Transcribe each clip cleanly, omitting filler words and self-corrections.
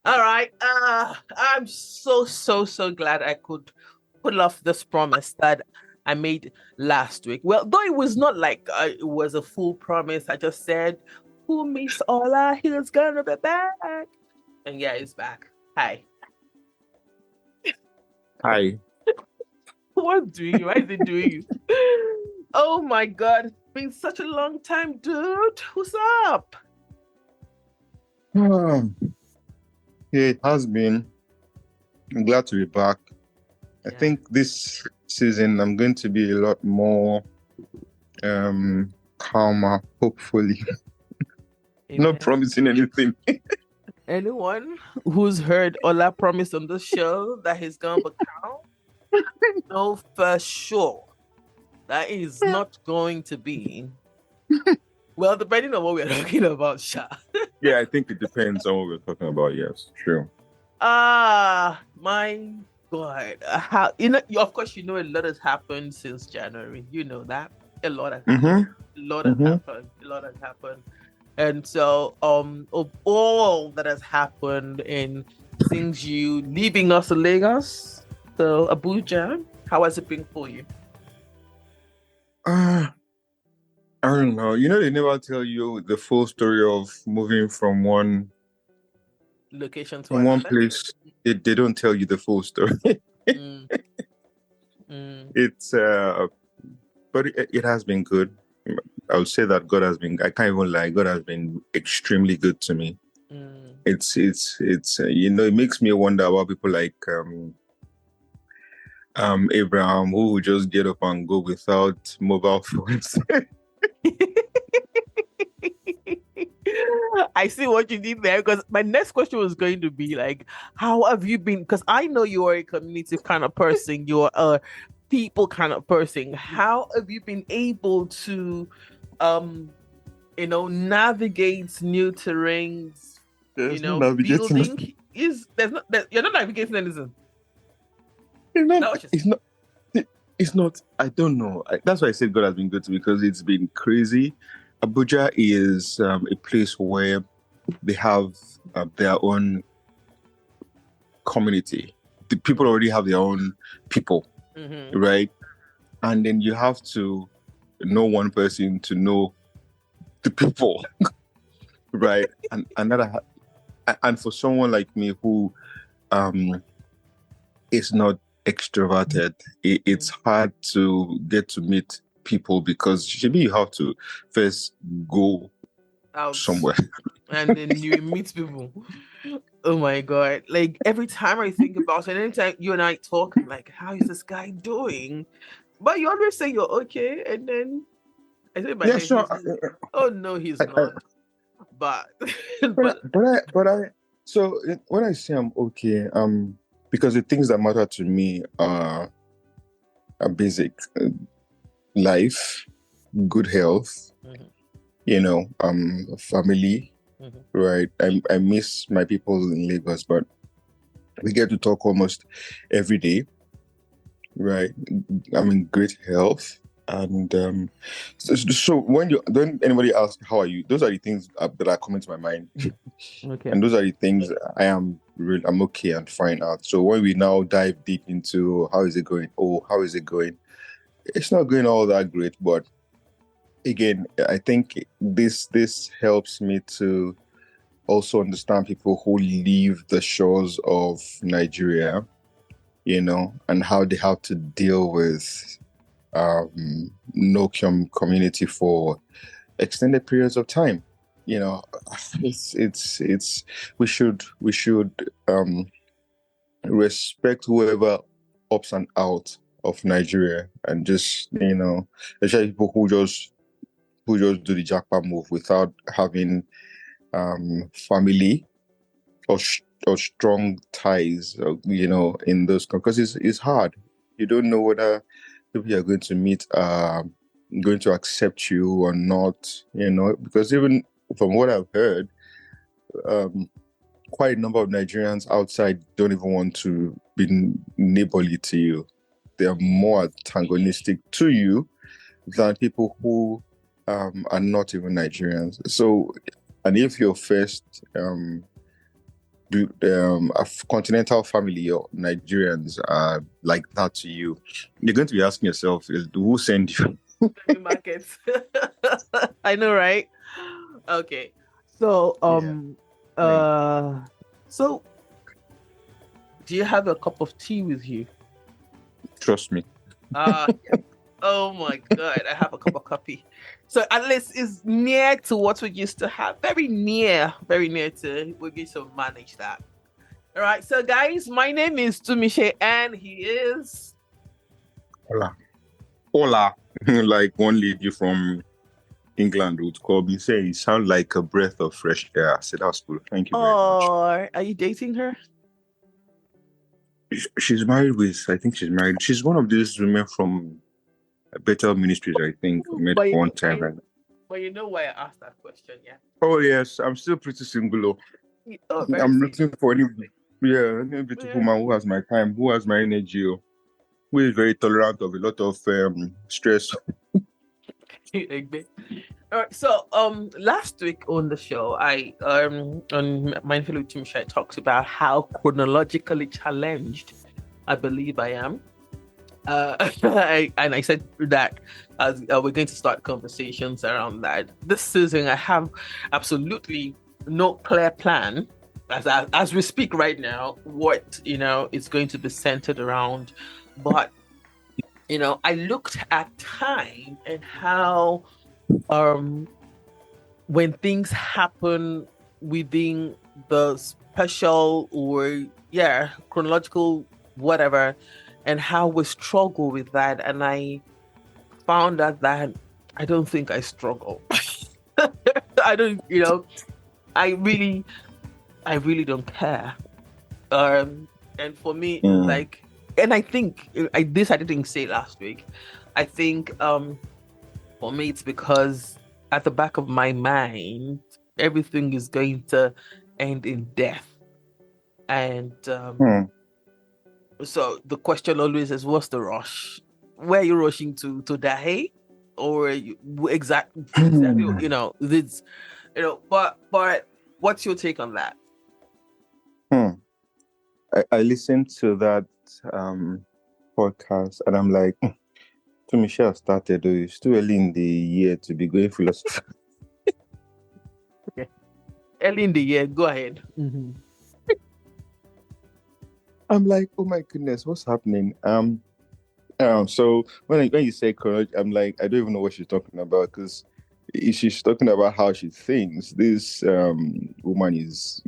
All right. I'm so glad I could pull off this promise that I made last week. Well, though it was not like it was a full promise. I just said, "Who meets Ola? He's gonna be back." And yeah, he's back. Hi. Hi. What's doing you? Why is it doing you? Oh my God. It's been such a long time, dude. What's up? Um, yeah, it has been. I'm glad to be back. I Yeah. think this season I'm going to be a lot more calmer, hopefully. Not Amen. promising anything. Anyone who's heard Ola promise on the show that he's gonna become, know for sure that is not going to be. Well, depending on what we're talking about, Sha. Yeah, I think it depends on what we're talking about. Yes, true. My God. How of course you know a lot has happened since January. You know that. A lot has happened. Mm-hmm. A lot has Mm-hmm. happened. A lot has happened. And so, of all that has happened in since you leaving us in Lagos, so Abuja, how has it been for you? Uh, I don't know. You know, they never tell you the full story of moving Location to from one another? place. They don't tell you the full story. Mm, mm, It's but it has been good. I would say that God has been. I can't even lie. God has been extremely good to me. mm. It's it makes me wonder about people like Abraham who would just get up and go without mobile phones. I see what you did there because my next question was going to be like, how have you been? Because I know you are a community kind of person, you're a people kind of person. How have you been able to, um, navigate new terrains? There's no navigating. Building is there's not you're not navigating anything. It's not. That what you It's not. It's not. I don't know. That's why I said God has been good to me because it's been crazy. Abuja is a place where they have their own community. The people already have their own people, Mm-hmm. right? And then you have to know one person to know the people, right? And for someone like me who um is not extroverted, it's hard to get to meet people because maybe you have to first go Out somewhere. and then you meet people. Oh my God. Like every time I think about it, anytime you and I talk, I'm like, how is this guy doing? But you always say you're okay. And then I say in my Yeah, head, sure. oh no, he's I, I, not. But but I, but so when I say I'm okay, because the things that matter to me are basic: life, good health, Mhm, family, mhm, right? I miss my people in Lagos, but we get to talk almost every day, right? I'm in great health. And so when anybody asks how are you, those are the things that are coming to my mind, okay. and those are the things I'm okay and fine at. So when we now dive deep into how is it going? Oh, how is it going? It's not going all that great, but again, I think this helps me to also understand people who leave the shores of Nigeria, and how they have to deal with no community for extended periods of time. You know, it's we should um, respect whoever ups and out of Nigeria, and just especially people who just do the jackpot move without having family or strong ties, in those, because it's hard. You don't know whether people you're going to meet are going to accept you or not, because even from what I've heard, um, quite a number of Nigerians outside don't even want to be neighborly to you. They are more antagonistic to you than people who are not even Nigerians. So, and if your first a continental family or Nigerians are like that to you, you're going to be asking yourself, who sent you? Markets. I know, right? Okay. So, Yeah, right. so do you have a cup of tea with you? Trust me. Yeah. Oh my God, I have a cup of coffee. So at least it's near to what we used to have. Very near to we used to manage that. All right. So guys, my name is Tumishe and he is Hola. Hola. Like one lady from England would call me, say, you sound like a breath of fresh air. I said, that's cool. Thank you very much. or are you dating her? She's married with, I think she's married. She's one of these women from Better Ministries, I think, met But one time. And, but you know why I asked that question, yeah? oh, yes, I'm still pretty single. Oh, very I'm sweet. looking for any beautiful Yeah. man who has my time, who has my energy, who is very tolerant of a lot of stress. All right. So last week on the show, I on Mindful with Tim Shai talks about how chronologically challenged I believe I am. And I said that as we're going to start conversations around that. This season, I have absolutely no clear plan as we speak right now. What is going to be centered around, but I looked at time and how um when things happen within the special or chronological whatever, and how we struggle with that, and I found out that I don't think I struggle. I don't, I really don't care. And for me, Mm. like, and I think I didn't say last week. I think for me it's because at the back of my mind everything is going to end in death, and Hmm. so the question always is, what's the rush? Where are you rushing to die? Or exactly, this, but what's your take on that? Hmm. I listened to that um, podcast and I'm like, to Michelle started, though, it's too early in the year to be going philosophy. Okay. Early in the year, go ahead. Mm-hmm. I'm like, oh my goodness, what's happening? So when you say courage, I'm like, I don't even know what she's talking about because she's talking about how she thinks. This woman is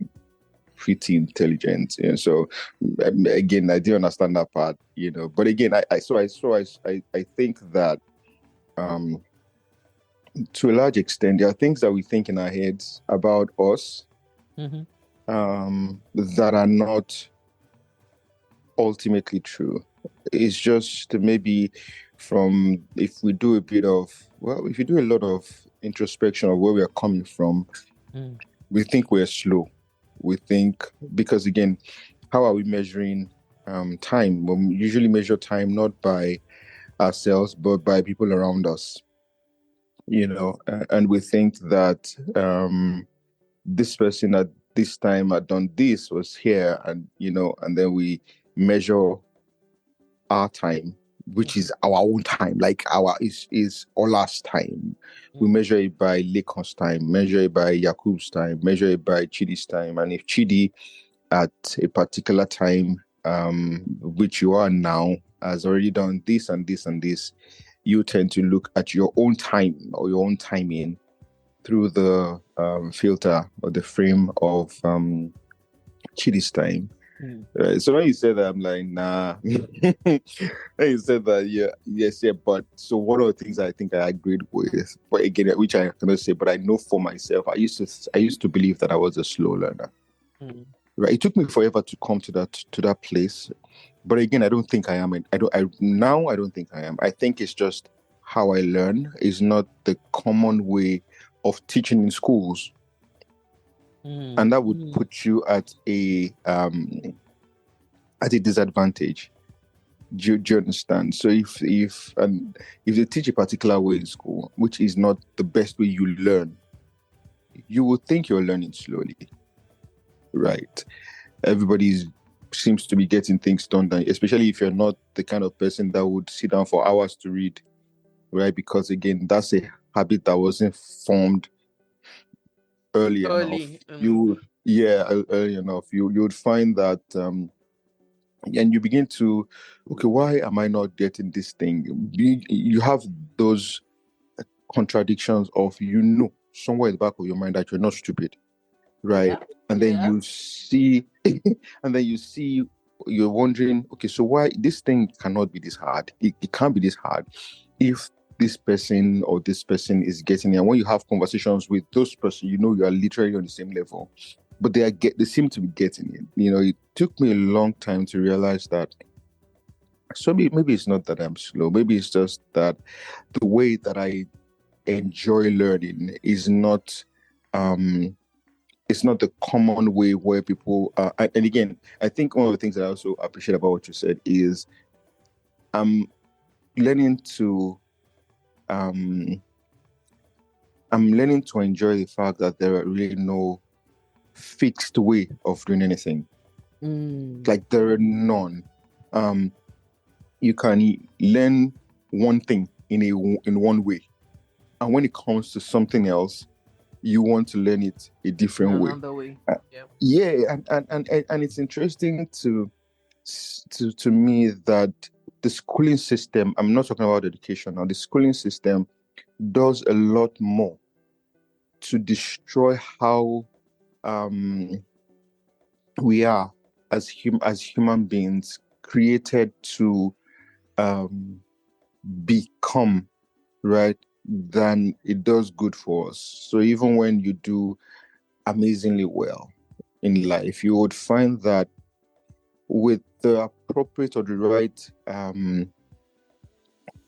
pretty intelligent, and so again, I do understand that part, But again, I think that um, to a large extent, there are things that we think in our heads about us Mm-hmm. that are not ultimately true. It's just maybe from if we do if you do a lot of introspection of where we are coming from, Mm. we think we're slow. We think because again, how are we measuring time? Well, we usually measure time not by ourselves but by people around us. And we think that this person at this time had done this, was here, and then we measure our time, which is our own time, like our is Ola's time. We Mm. measure it by Lakon's time, measure it by Yakub's time, measure it by Chidi's time. And if Chidi at a particular time, which you are now, has already done this and this and this, you tend to look at your own time or your own timing through the filter or the frame of Chidi's time. Mm. So when you said that, I'm like, nah. When you said that, yeah, yes, yeah. But so one of the things I think I agreed with, but again, which I cannot say, but I know for myself, I used to believe that I was a slow learner. Mm. Right? It took me forever to come to that place. But again, I don't think I am. I don't think I am. I think it's just how I learn is not the common way of teaching in schools, Mm. and that would Mm. put you at a disadvantage. Do you understand? So if they teach a particular way in school, which is not the best way you learn, you would think you're learning slowly, right? everybody seems to be getting things done, especially if you're not the kind of person that would sit down for hours to read, right? Because again, that's a habit that wasn't formed early enough. Early. Early enough. You would find that and you begin to, okay, why am I not getting this thing? You have those contradictions of, somewhere in the back of your mind that you're not stupid, right? Yeah. And then you see, you're wondering, okay, so why this thing cannot be this hard? It can't be this hard if this person or this person is getting it. And when you have conversations with those person, you are literally on the same level, but they seem to be getting it. It took me a long time to realize that. So maybe it's not that I'm slow. Maybe it's just that the way that I enjoy learning is not it's not the common way where people and again, I think one of the things that I also appreciate about what you said is I'm learning to um I'm learning to enjoy the fact that there are really no fixed way of doing anything. Like there are none. You can learn one thing in one way, and when it comes to something else, you want to learn it a different way. Another way. Yeah, and it's interesting to me that the schooling system, I'm not talking about education now, the schooling system does a lot more to destroy how we are as human beings, created to become, right, than it does good for us. So even when you do amazingly well in life, you would find that with the appropriate or the right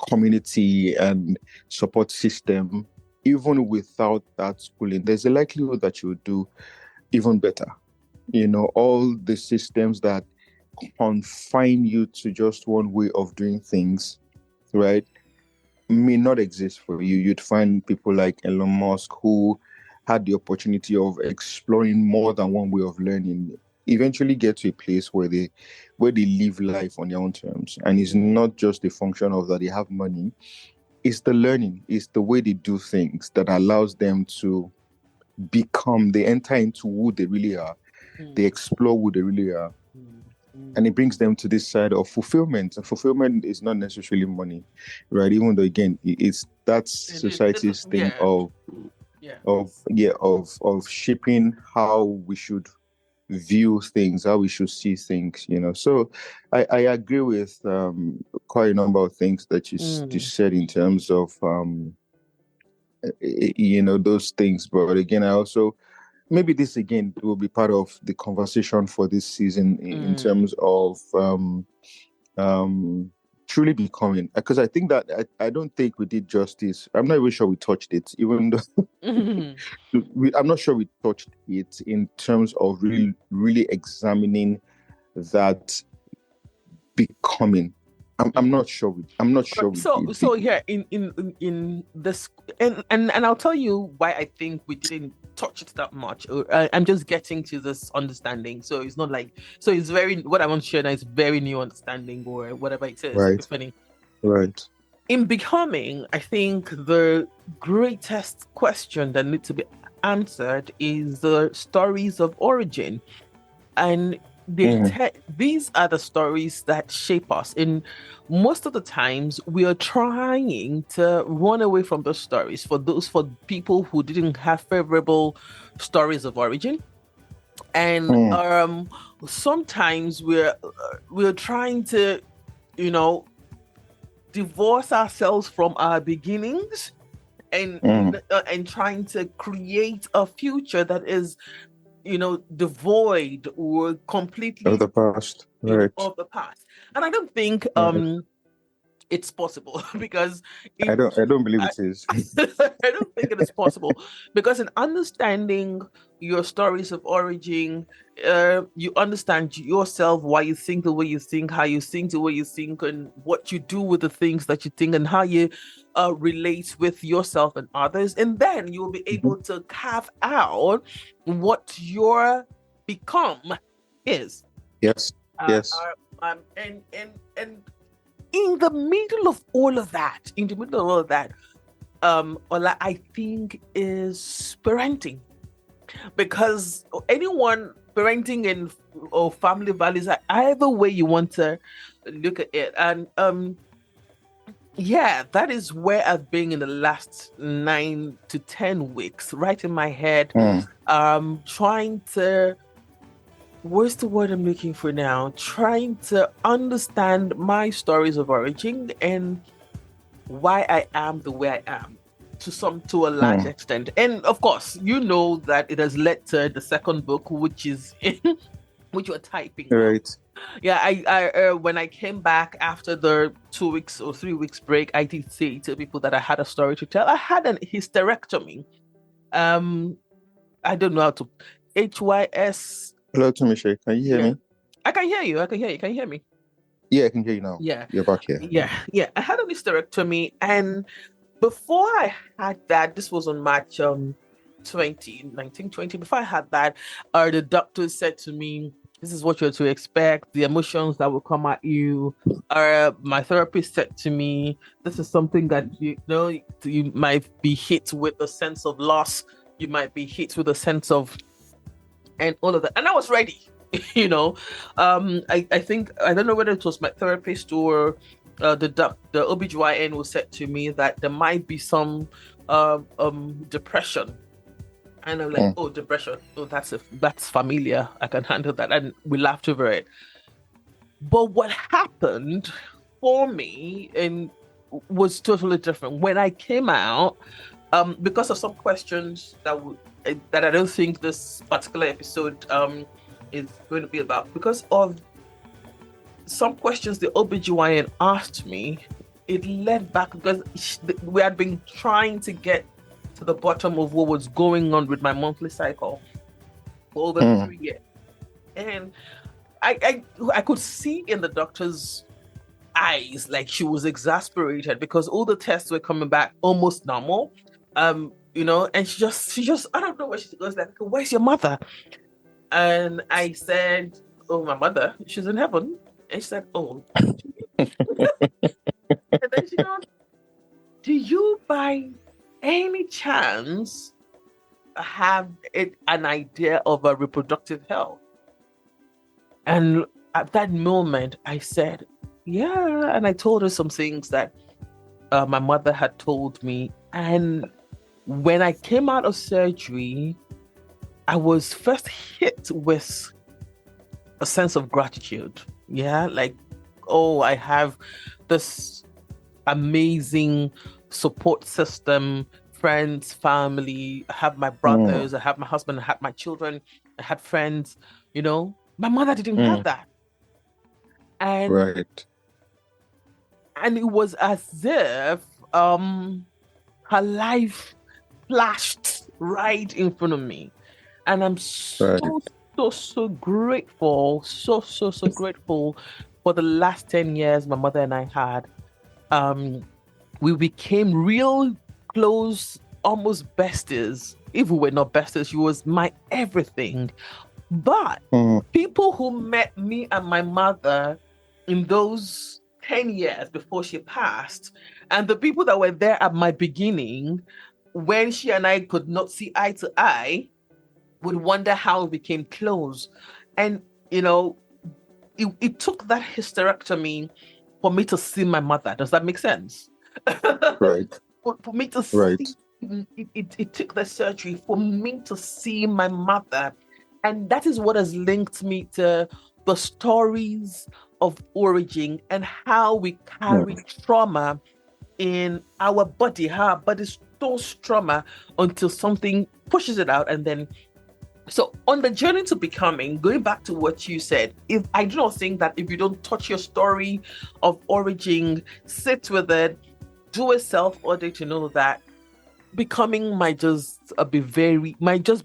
community and support system, even without that schooling, there's a likelihood that you would do even better. All the systems that confine you to just one way of doing things, right, may not exist for you. You'd find people like Elon Musk who had the opportunity of exploring more than one way of learning, eventually get to a place where they live life on their own terms. And it's not just a function of that they have money, it's the learning, it's the way they do things that allows them to they enter into who they really are. They explore who they really are. And it brings them to this side of fulfillment. And fulfillment is not necessarily money, right? Even though, again, it's that society's thing of shaping how we should view things, how we should see things. So I agree with quite a number of things that you said in terms of those things. But again, I also, maybe this again will be part of the conversation for this season in terms of truly becoming, because I think that I don't think we did justice. I'm not even sure we touched it, even though I'm not sure we touched it in terms of really examining that becoming. I'm not sure. I'm not sure. So here in this, and I'll tell you why I think we didn't touch it that much. I'm just getting to this understanding. So it's not like, so it's very, what I want to share now is very new understanding or whatever it is. Right. Funny. Right. In becoming, I think the greatest question that needs to be answered is the stories of origin, and these are the stories that shape us. And most of the times we are trying to run away from those stories for people who didn't have favorable stories of origin. And sometimes we're trying to divorce ourselves from our beginnings and trying to create a future that is devoid or completely of the past, right? Of the past. And I don't think it's possible because I don't believe it is. I don't think it is possible because in understanding your stories of origin, you understand yourself, why you think the way you think, how you think the way you think, and what you do with the things that you think, and how you relate with yourself and others. And then you'll be able to carve out what you're become. is. Yes. Uh, Yes. and in the middle of all of that, Ola, I think is parenting, because anyone parenting in or family values, either way you want to look at it, and yeah, that is where I've been in the last 9 to 10 weeks, right in my head, Mm. trying to, what's the word I'm looking for now? Trying to understand my stories of origin and why I am the way I am, to a large Mm. extent. And of course, you know that it has led to the second book, which is which you're typing now. Right. Yeah, when I came back after the 2 weeks or 3 weeks break, I did say to people that I had a story to tell. I had an hysterectomy. Um, I don't know how to HYS. Hello, Tumishe. Can you hear Yeah, me? I can hear you. I can hear you. Can you hear me? Yeah, I can hear you now. Yeah, You're back here. yeah. I had a hysterectomy, and before I had that, this was on March 20. Before I had that, the doctor said to me, this is what you're to expect, the emotions that will come at you. My therapist said to me, this is something that you know you might be hit with a sense of loss, you might be hit with a sense of, and all of that. And I was ready. you know. I think, I don't know whether it was my therapist or the OBGYN who said to me that there might be some depression. And I'm like, Mm. oh, depression. Oh, that's familiar. I can handle that. And we laughed over it. But what happened for me and was totally different. When I came out, because of some questions that I don't think this particular episode is going to be about, because of some questions the OBGYN asked me, it led back, because we had been trying to get to the bottom of what was going on with my monthly cycle for over Mm. 3 years. And I could see in the doctor's eyes like she was exasperated, because all the tests were coming back almost normal. And she just I don't know where she goes, like, where's your mother? And I said, oh, my mother, she's in heaven. And she said, oh. And then she goes, do you by any chance have an idea of a reproductive health? And at that moment, I said, yeah. And I told her some things that my mother had told me. And when I came out of surgery, I was first hit with a sense of gratitude. Yeah, like, oh, I have this amazing support system, friends, family. I have my Mm. brothers, I have my husband, I have my children, I had friends. My mother didn't have Mm. that. And Right. and it was as if her life flashed right in front of me. And I'm Right. so grateful, so grateful for the last 10 years my mother and I had. We became real close, almost besties. If we were not besties, she was my everything. But Mm. people who met me and my mother in those 10 years before she passed, and the people that were there at my beginning, when she and I could not see eye to eye, would wonder how we became close. And, it took that hysterectomy for me to see my mother. Does that make sense? Right. For me to Right. see, it took the surgery for me to see my mother. And that is what has linked me to the stories of origin and how we carry Mm. trauma in our body, how our body stores trauma until something pushes it out. And then, so on the journey to becoming, going back to what you said, if I do not think that if you don't touch your story of origin, sit with it, do a self audit, that becoming might just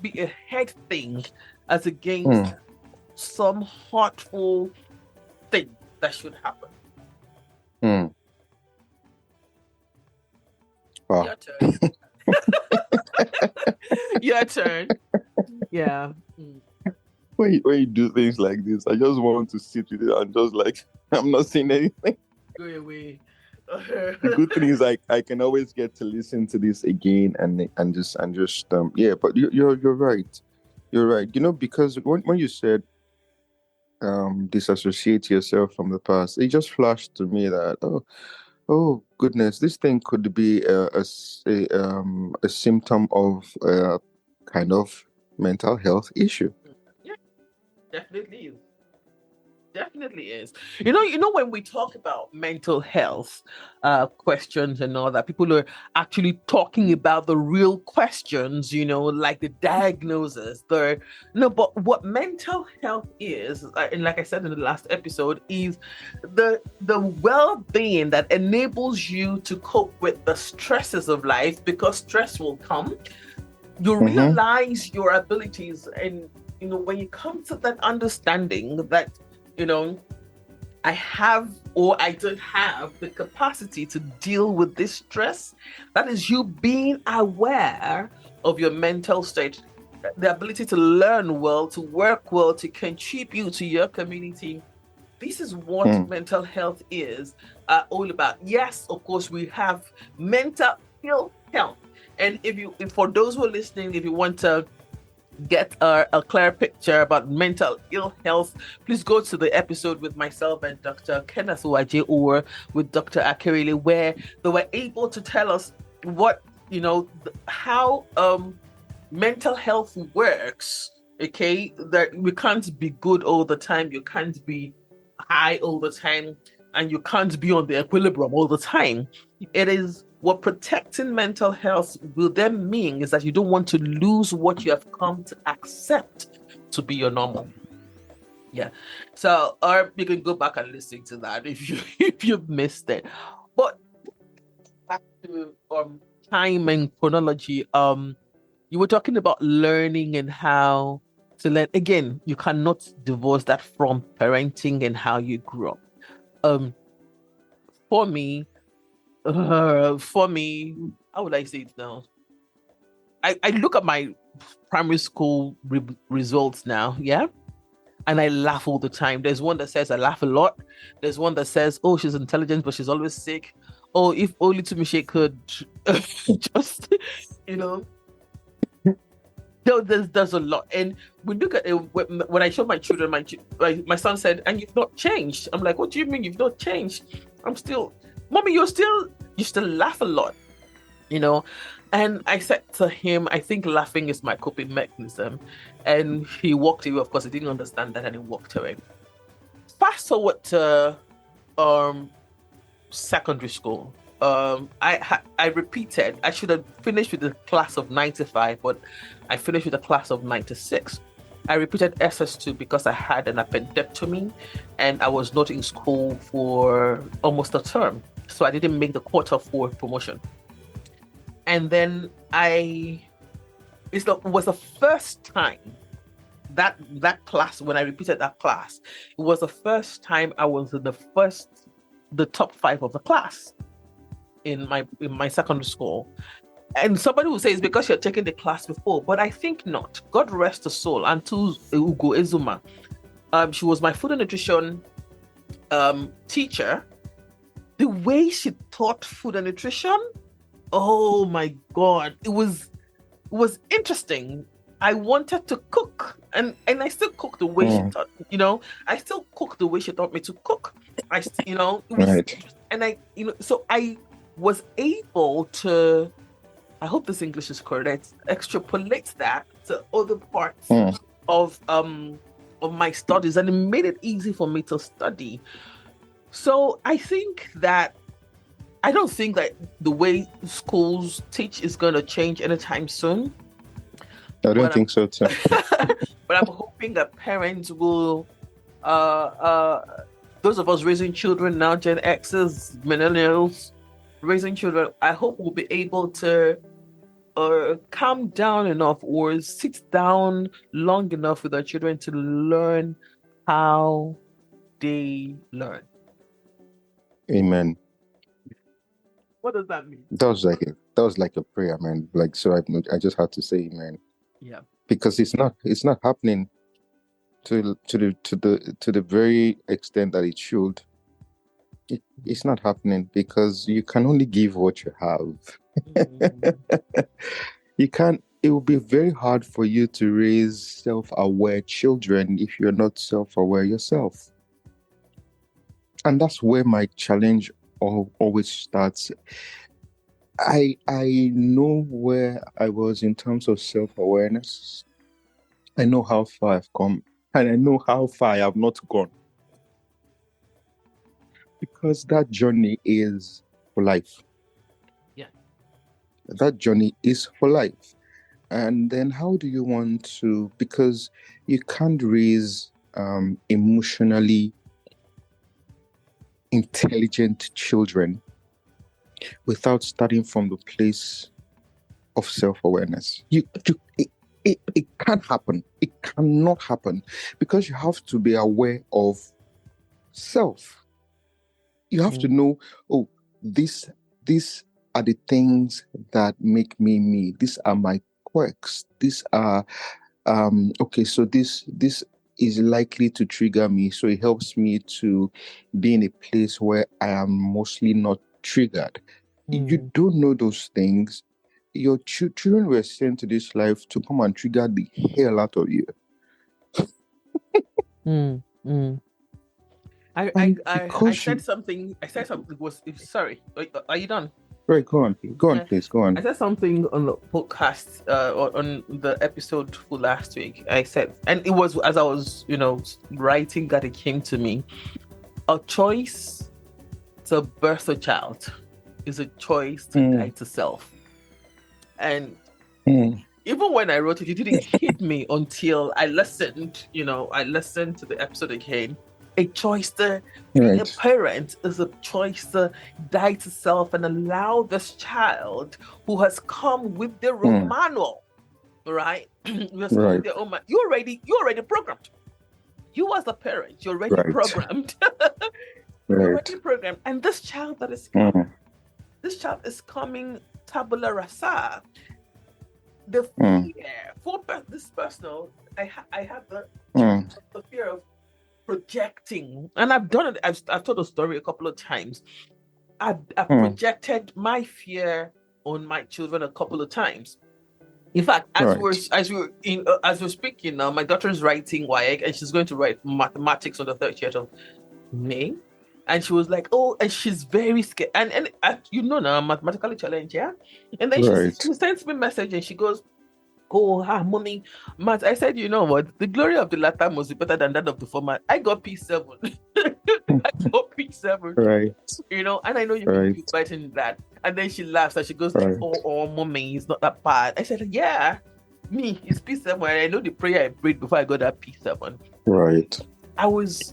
be a head thing as against Mm. some heartful thing that should happen. Mm. Wow. Your turn. Your turn. Yeah. Mm. when you do things like this, I just want to sit with it and just like I'm not seeing anything. Go away. The good thing is I can always get to listen to this again and just yeah. But you're right. You're right. Because when you said disassociate yourself from the past, it just flashed to me that oh goodness, this thing could be a symptom of kind of mental health issue. Yeah, definitely is. Definitely is. You know, when we talk about mental health questions and all that, people are actually talking about the real questions, like the diagnosis. No, but what mental health is, and like I said in the last episode, is the well-being that enables you to cope with the stresses of life, because stress will come. You Mm-hmm. realize your abilities, and when you come to that understanding that you know I have, or I don't have the capacity to deal with this stress. That is you being aware of your mental state, the ability to learn well, to work well, to contribute to your community. This is what Mm. mental health is all about. Yes, of course, we have mental ill health. And if for those who are listening, if you want to get a clear picture about mental ill health, please go to the episode with myself and Dr. Kenneth Uwaje, or with Dr. Akirile, where they were able to tell us what, how mental health works. Okay, that we can't be good all the time, you can't be high all the time, and you can't be on the equilibrium all the time. It is what protecting mental health will then mean is that you don't want to lose what you have come to accept to be your normal. Yeah. So, or you can go back and listen to that if you if you've missed it. But back to time and chronology. You were talking about learning and how to learn. Again, you cannot divorce that from parenting and how you grew up. Um, for me, how would I say it now? I look at my primary school results now, yeah, and I laugh all the time. There's one that says I laugh a lot. There's one that says, oh, she's intelligent, but she's always sick. Oh, if only Tumishe could just, you know, there's a lot. And we look at it when I show my children, my son said, and you've not changed. I'm like, what do you mean you've not changed? I'm still, mommy, you still laugh a lot, you know. And I said to him, I think laughing is my coping mechanism. And he walked away. Of course, he didn't understand that, and he walked away. Fast forward to um secondary school. I repeated. I should have finished with the class of 95, but I finished with the class of 96. I repeated SS2 because I had an appendectomy and I was not in school for almost a term. So I didn't make the quarter four promotion. And then it was the first time that class, when I repeated that class, it was the first time I was in the top five of the class in my secondary school. And somebody will say it's because you're taking the class before, but I think not. God rest her soul. Antu Ugo Ezuma. She was my food and nutrition teacher. The way she taught food and nutrition, oh my God, it was interesting. I wanted to cook, and I still cook the way she taught. I still cook the way she taught me to cook. It was, Right. and so I was able to. I hope this English is correct. Extrapolate that to other parts Mm. of my studies, and it made it easy for me to study. So I don't think that the way schools teach is going to change anytime soon. I don't But I'm think so too. but I'm hoping that parents will, those of us raising children now, Gen X's, millennials, raising children, I hope we'll be able to calm down enough or sit down long enough with our children to learn how they learn. Amen. What does that mean? That was like a prayer, man. Like, so I just had to say amen, Yeah. because it's not happening. to the very extent that it should, it's not happening because you can only give what you have. You can't. It will be very hard for you to raise self-aware children if you're not self-aware yourself. And that's where my challenge always starts. I know where I was in terms of self-awareness. I know how far I've come, and I know how far I have not gone. Because that journey is for life. Yeah. That journey is for life. And then how do you want to, because you can't raise emotionally intelligent children without starting from the place of self-awareness. It can't happen. It cannot happen because you have to be aware of self. You have to know, oh, these are the things that make me me. These are my quirks. These are okay, so this is likely to trigger me. So it helps me to be in a place where I am mostly not triggered. You don't know those things. Your children were sent to this life to come and trigger the hell out of you. I said something. Sorry. Are you done? Right, go on, please, go on. I said something on the podcast, on the episode for last week. I said, and it was as I was, writing that it came to me. A choice to birth a child is a choice to die to self. And even when I wrote it, it didn't hit me until I listened. I listened to the episode again. A choice to be a parent is a choice to die to self and allow this child who has come with their own manual, right? You're already programmed. You as a parent, you're already programmed. You're already programmed. And this child that is coming, this child is coming tabula rasa. The fear for this personal, I have the fear of projecting, and I've done it. I've told the story a couple of times. I've projected my fear on my children a couple of times. In fact, as we're speaking now, my daughter is writing WAEC, and she's going to write mathematics on the 30th of May. And she was like, "Oh," and she's very scared. And now I'm mathematically challenged, yeah. And then she sends me a message, and she goes, "Oh, mommy, Matt." I said, "You know what? The glory of the latter must be better than that of the former." I got P7. I got P7. Right. And I know you can keep fighting that. And then she laughs and she goes, "Oh, mommy, it's not that bad." I said, "Yeah, me, it's P7. I know the prayer I prayed before I got that P7." Right.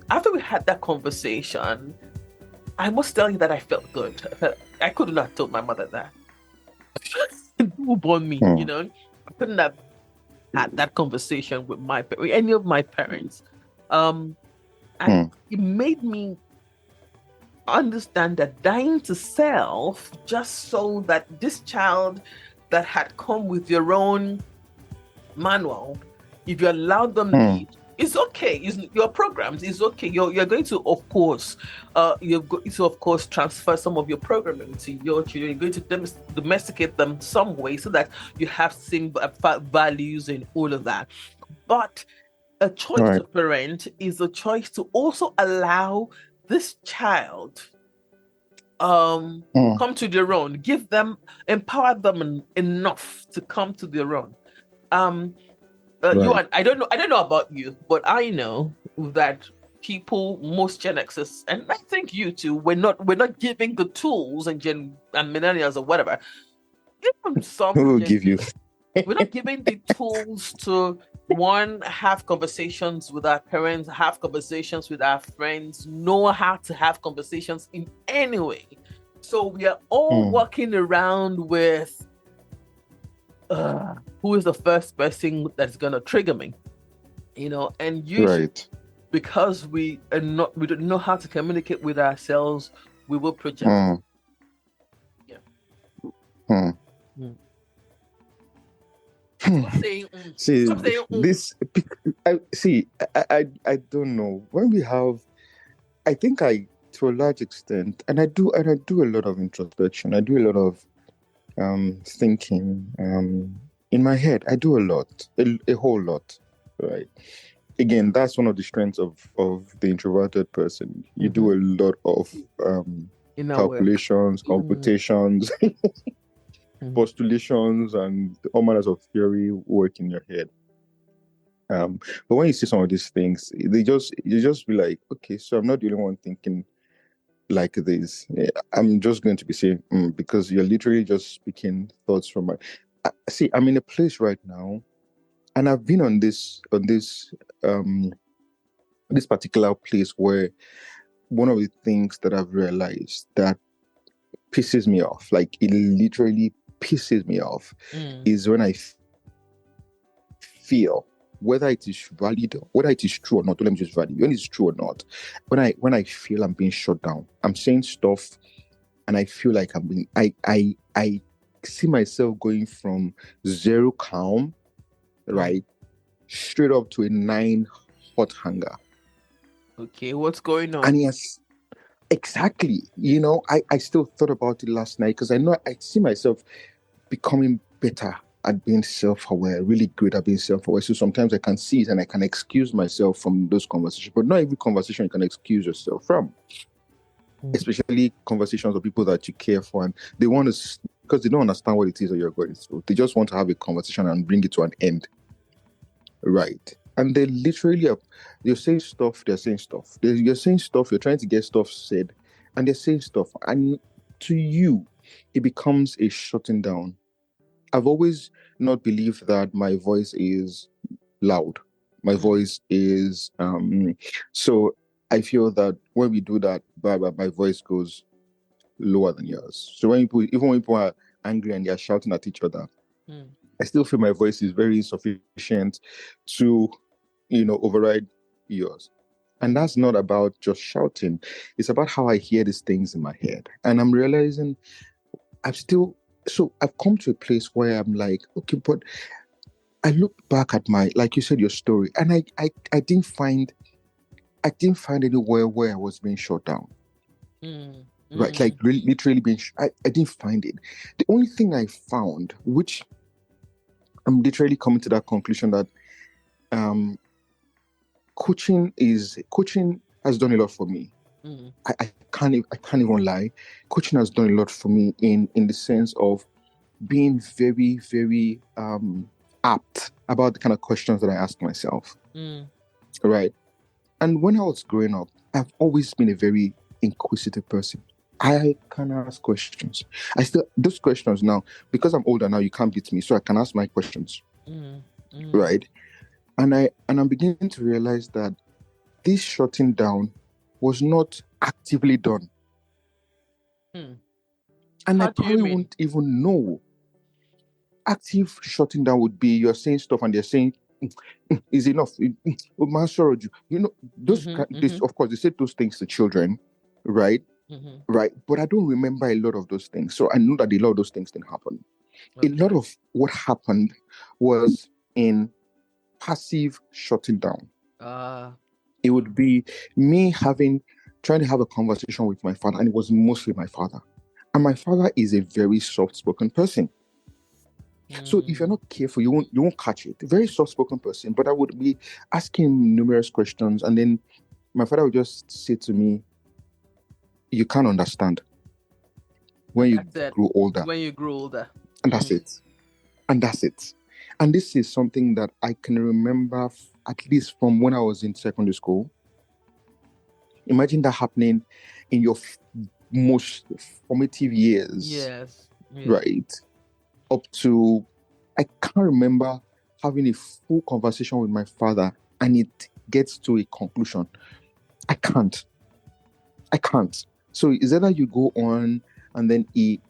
After we had that conversation, I must tell you that I felt good. I could not have told my mother that. Who born me, I couldn't have had that conversation with any of my parents. And it made me understand that dying to self just so that this child that had come with your own manual, if you allow them lead, it's okay. Your programs is okay. You're going to, of course, transfer some of your programming to your children. You're going to domesticate them some way so that you have same values and all of that. But a choice to parent is a choice to also allow this child come to their own. Empower them enough to come to their own. I don't know about you, but I know that people, most Gen Xers, and I think you too, we're not giving the tools and millennials or whatever. Even some who will give you? We're not giving the tools to have conversations with our parents, have conversations with our friends, know how to have conversations in any way. So we are all walking around with who is the first person that's gonna trigger me, and usually because we don't know how to communicate with ourselves, we will project. Stop saying See, Stop saying this, I don't know. When we have, I think to a large extent, and I do a lot of introspection. I do a lot of thinking in my head. I do a lot, a whole lot, right? Again, that's one of the strengths of the introverted person. You do a lot of inner calculations, computations, postulations, and all manners of theory work in your head. But when you see some of these things, you just be like, okay, so I'm not the only one thinking like this. I'm just going to be saying because you're literally just speaking thoughts from my. See, I'm in a place right now, and I've been on this this particular place where one of the things that I've realized that pisses me off, like it literally pisses me off, is when I feel whether it is valid, whether it is true or not. Let me just validate when it's true or not. When I feel I'm being shut down, I'm saying stuff, and I feel like I'm being. I see myself going from zero calm, right, straight up to a 9 hot hunger. Okay, what's going on? And yes, exactly. You know, I still thought about it last night because I know I see myself becoming better at being self-aware, really good at being self-aware. So sometimes I can see it and I can excuse myself from those conversations. But not every conversation you can excuse yourself from. Especially conversations with people that you care for, and they want to, because they don't understand what it is that you're going through. They just want to have a conversation and bring it to an end. Right. And they literally you're saying stuff, they're saying stuff. You're saying stuff, you're trying to get stuff said, and they're saying stuff. And to you, it becomes a shutting down. I've always not believed that my voice is loud. My voice is so I feel that when we do that, my voice goes lower than yours. So even when people are angry and they're shouting at each other, I still feel my voice is very insufficient to, override yours. And that's not about just shouting. It's about how I hear these things in my head. And I'm realizing I've come to a place where I'm like, okay, but I look back at like you said, your story, and I didn't find anywhere where I was being shut down. Right, like literally being. I didn't find it. The only thing I found, which I'm literally coming to that conclusion that coaching has done a lot for me. I can't even lie. Coaching has done a lot for me in the sense of being very, very apt about the kind of questions that I ask myself. Right. And when I was growing up, I've always been a very inquisitive person. I can ask questions. Those questions now, because I'm older now, you can't beat me, so I can ask my questions. Right. And I'm beginning to realize that this shutting down was not actively done. And I probably won't even know. Active shutting down would be you're saying stuff and they're saying, is enough. Those of course they said those things to children, right? Right. But I don't remember a lot of those things. So I know that a lot of those things didn't happen. Okay. A lot of what happened was in passive shutting down. It would be me trying to have a conversation with my father, and it was mostly my father. And my father is a very soft-spoken person. So if you're not careful, you won't catch it. A very soft-spoken person, but I would be asking him numerous questions, and then my father would just say to me, "You can't understand when you grow older." When you grow older, and that's it. And that's it. And this is something that I can remember at least from when I was in secondary school. Imagine that happening in your most formative years. Yes. Right. Up to, I can't remember having a full conversation with my father and it gets to a conclusion. I can't. So it's either you go on and then he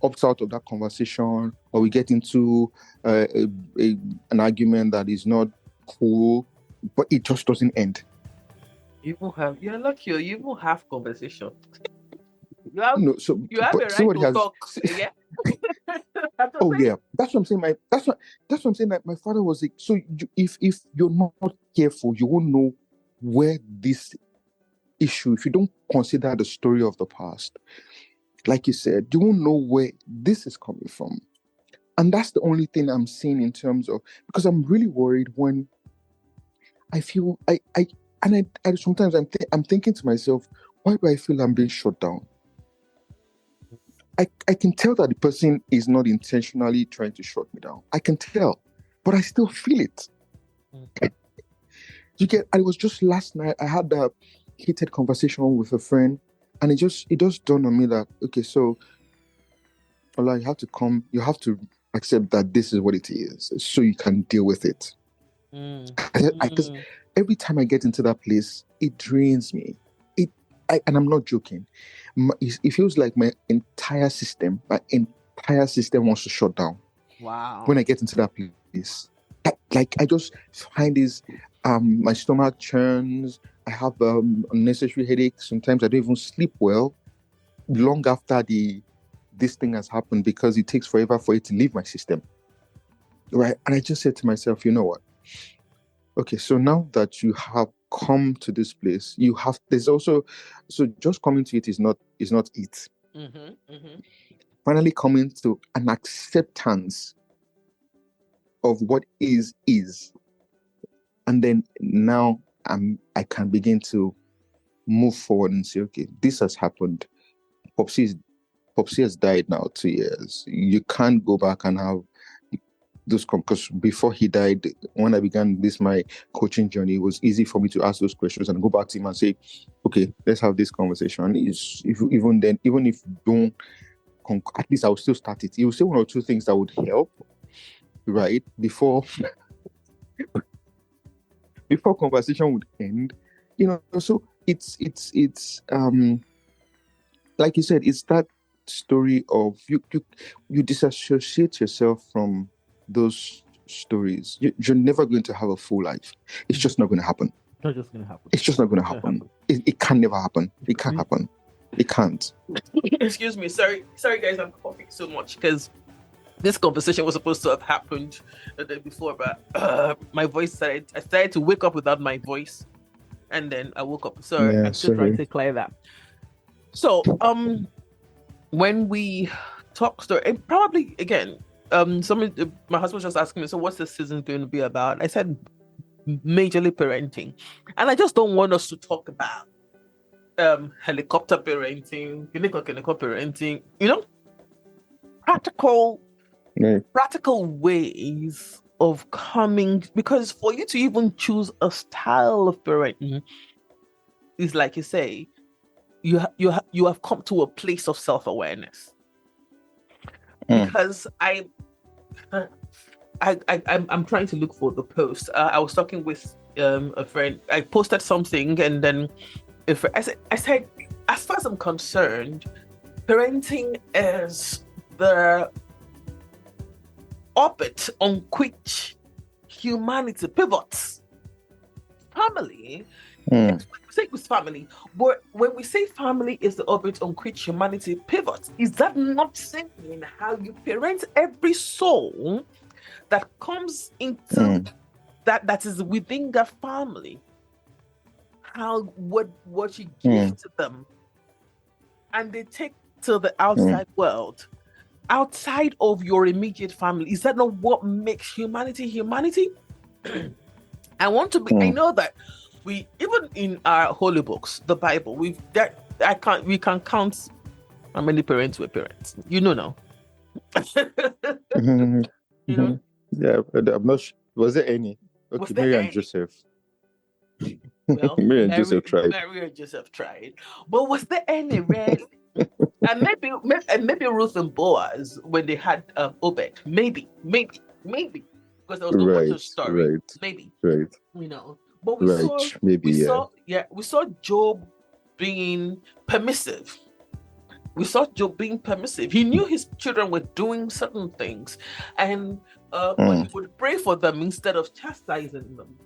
opts out of that conversation, or we get into an argument that is not cool, but it just doesn't end. You're lucky. You even have conversation. You have No, so you have a but see right what he to has. talk. Yeah. That's what Oh I'm saying. yeah, that's what I'm saying. That's what I'm saying. Like my father was like, so if you're not careful, you won't know where this issue. If you don't consider the story of the past, like you said, you won't know where this is coming from. And that's the only thing I'm seeing in terms of, because I'm really worried when I feel I sometimes I'm thinking to myself, why do I feel I'm being shut down? I can tell that the person is not intentionally trying to shut me down. I can tell, but I still feel it. You get, I was just last night, I had a heated conversation with a friend, and it just dawned on me that, okay, so Ola, you have to accept that this is what it is, so you can deal with it. Because every time I get into that place, it drains me. And I'm not joking. It feels like my entire system wants to shut down. Wow. When I get into that place, like I just find this, my stomach churns. I have unnecessary headaches. Sometimes I don't even sleep well long after this thing has happened, because it takes forever for it to leave my system. Right. And I just said to myself, you know what? Okay, so now that you have come to this place, there's also, so just coming to it is not it. Finally coming to an acceptance of what is, and then now I can begin to move forward and say, okay, this has happened. Popsy has died now 2 years. You can't go back and have those, because before he died, when I began my coaching journey, it was easy for me to ask those questions and go back to him and say, okay, let's have this conversation. Even if you don't, at least I'll still start it. He'll say one or two things that would help, right? Before conversation would end. So it's like you said, it's that story of you disassociate yourself from those stories. You're never going to have a full life. It's just not going to happen. Not just going to happen. It's just not going to happen. It can never happen. It can't happen. It can't. Excuse me. Sorry, guys. I'm coughing so much because this conversation was supposed to have happened the day before, but my voice I started to wake up without my voice, and then I woke up. So I'm still trying to clear that. So when we talk story, and probably again, my husband was just asking me, so what's this season going to be about? I said majorly parenting, and I just don't want us to talk about helicopter parenting, unicorn parenting, practical ways of coming, because for you to even choose a style of parenting is, like you say, you have come to a place of self-awareness. Because I'm trying to look for the post. I was talking with a friend. I posted something, and then I said, as far as I'm concerned, parenting is the orbit on which humanity pivots. Family. Yes, we say it's family, but when we say family is the orbit on which humanity pivots, is that not saying how you parent every soul that comes into that is within the family? How what you give to them, and they take to the outside world, outside of your immediate family. Is that not what makes humanity? I want to be. I know that. We, even in our holy books, the Bible, we can count how many parents were parents. Now. Yeah, but I'm not sure. Was there any? Okay, Mary and Joseph. Well, Mary and Joseph tried, but was there any really? And maybe Ruth and Boaz when they had Obed, maybe, because there was no much of story, maybe, But we saw Job being permissive. He knew his children were doing certain things, and but he would pray for them instead of chastising them.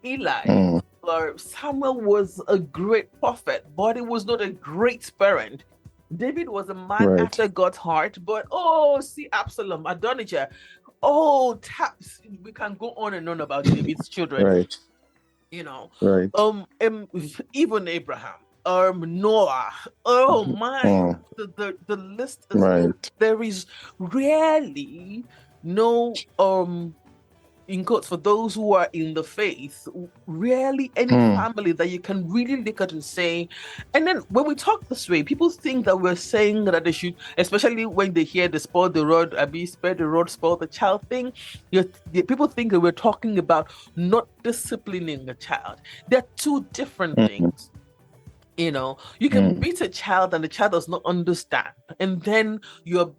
Eli or Samuel was a great prophet, but he was not a great parent. David was a man Right. after God's heart, but oh, see Absalom, Adonijah. Oh, taps. We can go on and on about David's children, Right. you know. Right. Even Abraham, Noah. Oh my, Mm, the list is right. there is rarely no in quotes, for those who are in the faith, rarely any Mm, family that you can really look at and say. And then when we talk this way, people think that we're saying that they should, especially when they hear the spoil the rod, be spare the rod, spoil the child thing. People think that we're talking about not disciplining a child. They're two different mm, things. You can mm, beat a child and the child does not understand, and then you are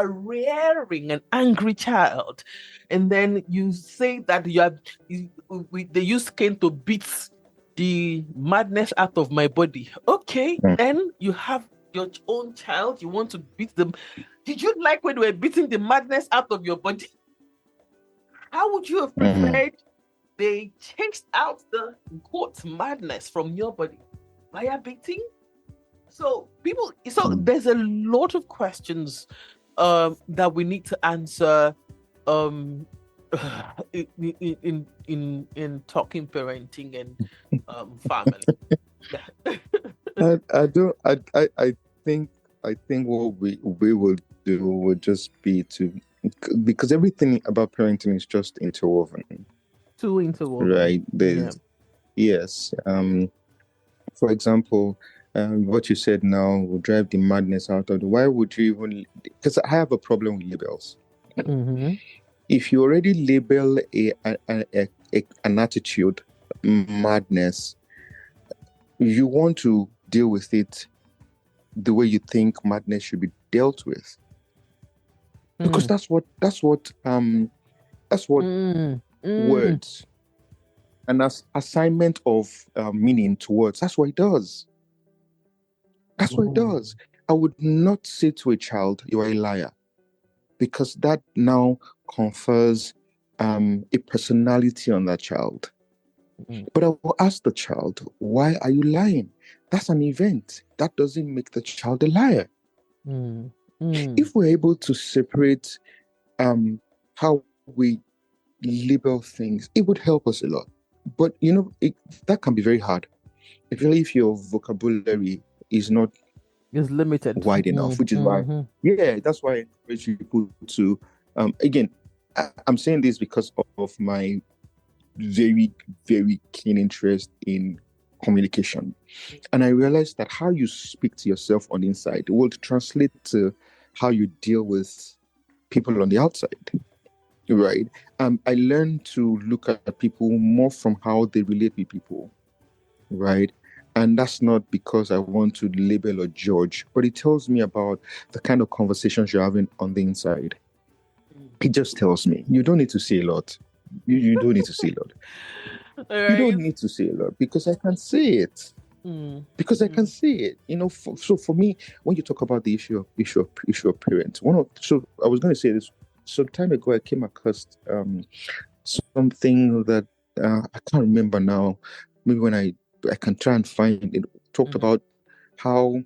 rearing an angry child, and then you say that they use cane to beat the madness out of my body. Okay, mm, then you have your own child, you want to beat them. Did you like when they were beating the madness out of your body? How would you have mm, preferred they chased out the quote madness from your body via beating? So mm. there's a lot of questions that we need to answer um in talking parenting and family. I don't. Think. I think what we will do would just be to, because everything about parenting is just interwoven, Too interwoven. right? Yeah. Yes. For example, what you said now will drive the madness out of the. Why would you even? Because I have a problem with labels. Mm-hmm. If you already label an attitude madness, you want to deal with it the way you think madness should be dealt with, because that's what Mm. Mm. words and as assignment of meaning to words, that's what it does. That's what it does. I would not say to a child, you are a liar, because that now confers a personality on that child. Mm. But I will ask the child, why are you lying? That's an event. That doesn't make the child a liar. Mm. Mm. If we're able to separate how we label things, it would help us a lot. But that can be very hard, especially if your vocabulary is not It's limited. wide enough, which is why, Mm-hmm. yeah, that's why I encourage people to, again, I'm saying this because of my very, very keen interest in communication. And I realized that how you speak to yourself on the inside will translate to how you deal with people on the outside. Right. I learned to look at people more from how they relate with people. Right. And that's not because I want to label or judge, but it tells me about the kind of conversations you're having on the inside. It just tells me you don't need to say a lot. You don't need to say a lot. All You right. don't need to say a lot because I can say it. Mm. Because I can see it, so for me, when you talk about the issue of parents, so I was going to say this some time ago. I came across something that I can't remember now. Maybe when I can try and find it. Talked about how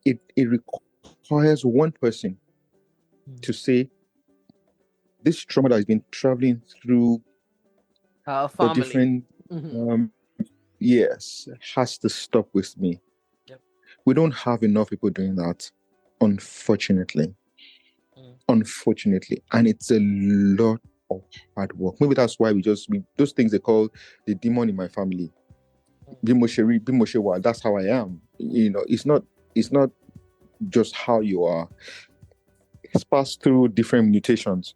it requires one person to say this trauma that has been traveling through Our a family. different yes, has to stop with me. Yep. We don't have enough people doing that, unfortunately. Unfortunately. And it's a lot of hard work. Maybe that's why those things they call the demon in my family. Bimoshewa, that's how I am. It's not just how you are. It's passed through different mutations.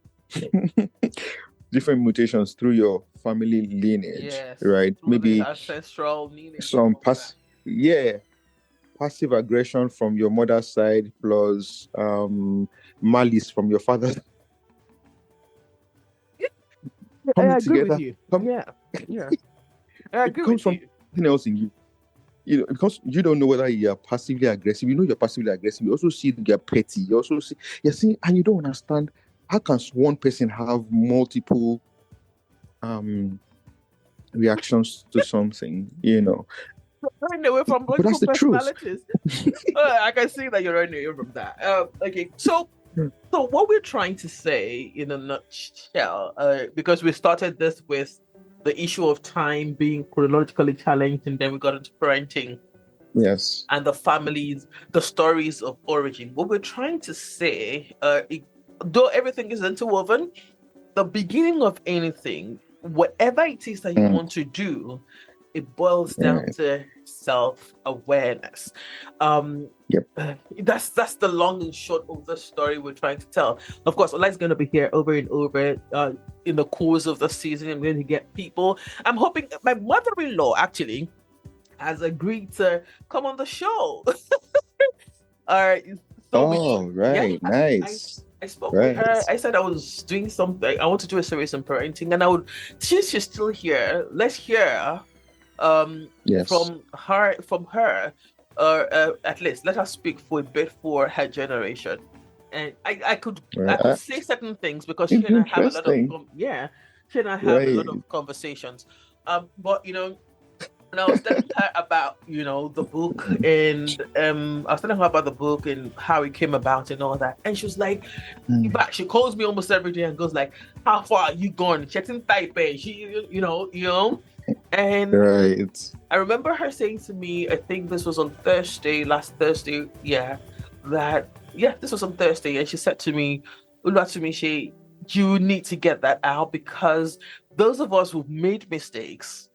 Different mutations through your family lineage. Yes. Right? Through Maybe the ancestral lineage. some passive aggression from your mother's side plus malice from your father's. I Coming agree together. with you. Yeah. I It agree comes with from you. something else in you. Because you don't know whether you're passively aggressive. You know you're passively aggressive. You also see you're petty. You also see you're seeing, and you don't understand how can one person have multiple reactions to something. running away from But multiple that's the truth. personalities. I can see that you're running away from that. Okay, so what we're trying to say in a nutshell, because we started this with the issue of time being chronologically challenged, and then we got into parenting Yes. and the families, the stories of origin. What we're trying to say, though everything is interwoven, the beginning of anything, whatever it is that you Mm, want to do, it boils down right. to self-awareness. Yep. That's the long and short of the story we're trying to tell. Of course, Ola's going to be here over and over in the course of the season. I'm going to get people. I'm hoping my mother-in-law actually has agreed to come on the show. So Oh, yeah, right. I Nice. I spoke with Right. her. I said I was doing something. I want to do a series on parenting, and I would. She's still here. Let's hear Yes. from her, or at least let us speak for a bit for her generation. And I Right. could say certain things because she It's and I have a lot of interesting. she and I have a lot of Right. conversations. But and I was telling her about, the book, and I was telling her about the book and how it came about and all that. And she was like, in Mm, fact, she calls me almost every day and goes like, "How far are you gone? She's in Taipei." And right. I remember her saying to me, I think this was on Thursday, last Thursday, yeah, this was on Thursday, and she said to me, she, you need to get that out because those of us who've made mistakes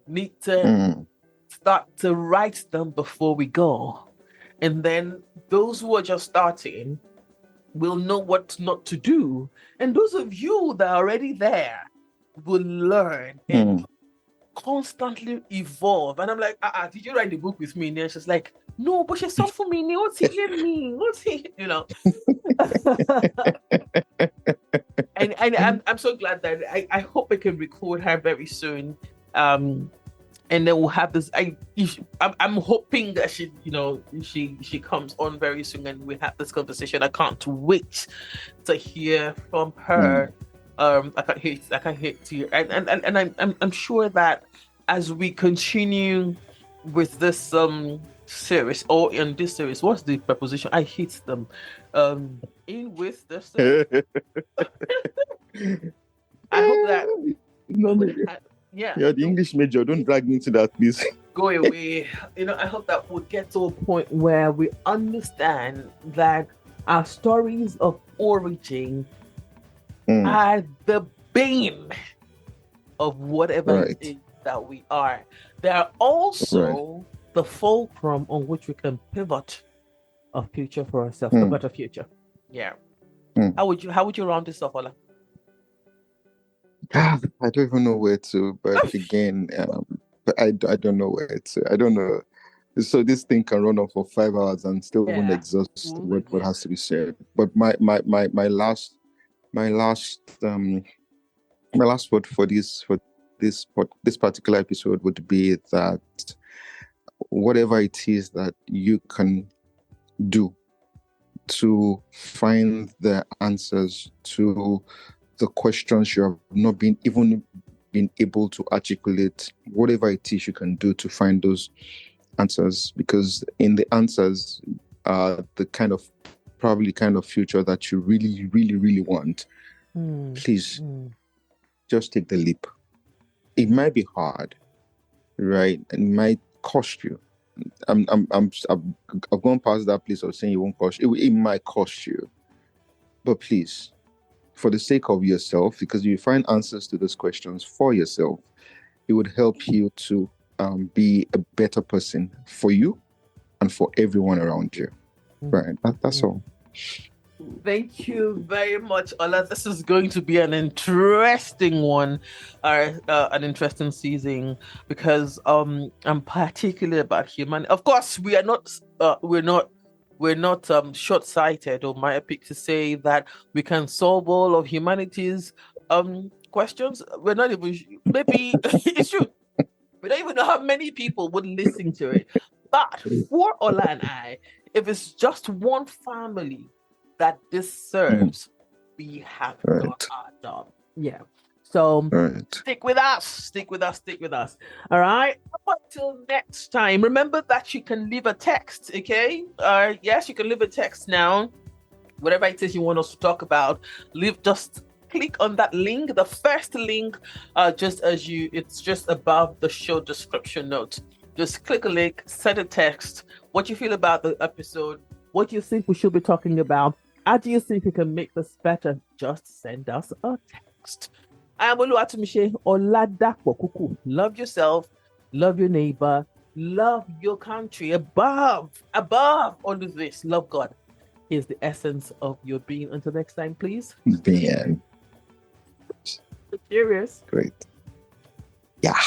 need to Mm, start to write them before we go. And then those who are just starting will know what not to do. And those of you that are already there will learn and mm. constantly evolve. And I'm like, did you write the book with me? And she's like, no, but she's so for me. What's he in me? What's he, and I'm so glad that I hope I can record her very soon. And then we'll have this. I'm hoping that she comes on very soon and we have this conversation. I can't wait to hear from Mm, her. I can't wait to hear, and I'm sure that as we continue with this series or in this series, what's the preposition? I hate them. In with this series, I hope that we no, would have, yeah. you're the English major. Don't drag me into that, please. Go away. I hope that we'll get to a point where we understand that our stories of origin Mm, are the bane of whatever it right. is that we are. They are Right. also the fulcrum on which we can pivot a future for ourselves, a Mm, better future. Yeah. mm. How would you round this off, Ola? I don't even know where to, but again, but I don't know where to. I don't know. So this thing can run on for 5 hours and still won't Yeah. exhaust Woman, what yeah. has to be said. But my last my last word for this particular episode would be that whatever it is that you can do to find the answers to the questions you have not been able to articulate, whatever it is you can do to find those answers, because in the answers the kind of future that you really, really, really want. Mm, Please mm. just take the leap. It might be hard, right? And it might cost you. I've gone past that place of saying it won't cost you. It might cost you, but please, for the sake of yourself, because you find answers to those questions for yourself, it would help you to be a better person for you and for everyone around you. Right. That's all. Thank you very much, Ola. This is going to be an interesting one, an interesting season because I'm particular about human. Of course, we're not short-sighted or myopic to say that we can solve all of humanity's questions. We're not even maybe it's true. We don't even know how many people would listen to it. But for Ola and I, if it's just one family that this Mm, serves, we have done right. our job. Yeah. So All right. stick with us, stick with us, stick with us. All right. Up until next time, remember that you can leave a text, okay? Yes, you can leave a text now. Whatever it is you want us to talk about, just click on that link, the first link, it's just above the show description note. Just click a link, send a text, what you feel about the episode, what you think we should be talking about. How do you think we can make this better? Just send us a text. I am Oluwatomise Oladapo Kuku. Love yourself, love your neighbor, love your country. Above all of this, love God is the essence of your being. Until next time, please. Man. Cheers. Great. Yeah.